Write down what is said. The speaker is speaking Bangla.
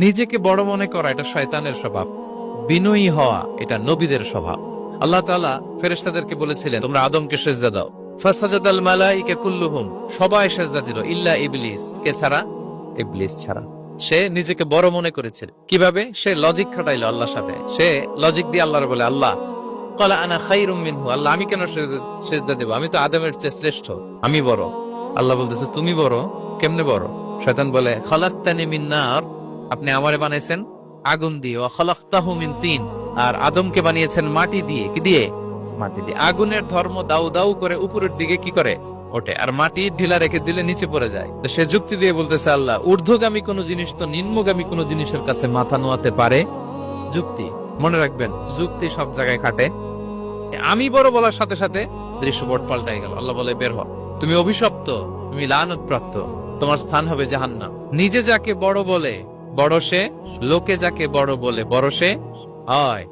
নিজেকে বড় মনে করা এটা শয়তানের স্বভাব, বিনয়ী হওয়া এটা নবীদের স্বভাব। আল্লাহ তাআলা ফেরেশতাদেরকে বলেছিলেন তোমরা আদমকে সিজদা দাও, ফাসাজাদাল মালাইকা কুল্লুহুম, সবাই সিজদা দিল ইল্লা ইবলিস, কে ছাড়া? ইবলিস ছাড়া। সে নিজেকে বড় মনে করেছিল। কিভাবে? সে লজিক খাটাইলো আল্লাহর সাথে। সে লজিক দিয়ে আল্লাহর বলে, আল্লাহ ক্বালা আনা খায়রুম মিনহু, আল্লাহ আমি কেন সিজদা দেব? আমি তো আদমের চেয়ে শ্রেষ্ঠ, আমি বড়। আল্লাহ বলতেছে তুমি বড়? কেমনে বড়? শয়তান বলে খালাকতানি মিন নার, আপনি আমারে বানাইছেন আগুন দিয়ে, ওয়া খালাকতাহু মিন তিন, আর আদমকে বানিয়েছেন মাটি দিয়ে। কি দিয়ে? মাটি দিয়ে। আগুনের ধর্ম দাউ দাউ করে উপরের দিকে কি করে? ওঠে, আর মাটি ঢিলা রেখে দিলে নিচে পড়ে যায়। তো সে যুক্তি দিয়ে বলতেছে আল্লাহ ঊর্ধ্বগামী কোন জিনিস তো নিম্নগামী কোন জিনিসের কাছে মাথা নোয়াতে পারে? যুক্তি, মনে রাখবেন, যুক্তি সব জায়গায় খাটে। আমি বড় বলার সাথে সাথে দৃশ্যপট পাল্টাই গেল। আল্লাহ বলে বের হ, তুমি অভিশপ্ত, তুমি লানত প্রাপ্ত, তোমার স্থান হবে জাহান্নাম। নিজে যাকে বড় বলে বড় সে, লোকে যাকে বড় বলে বড় সে হয়।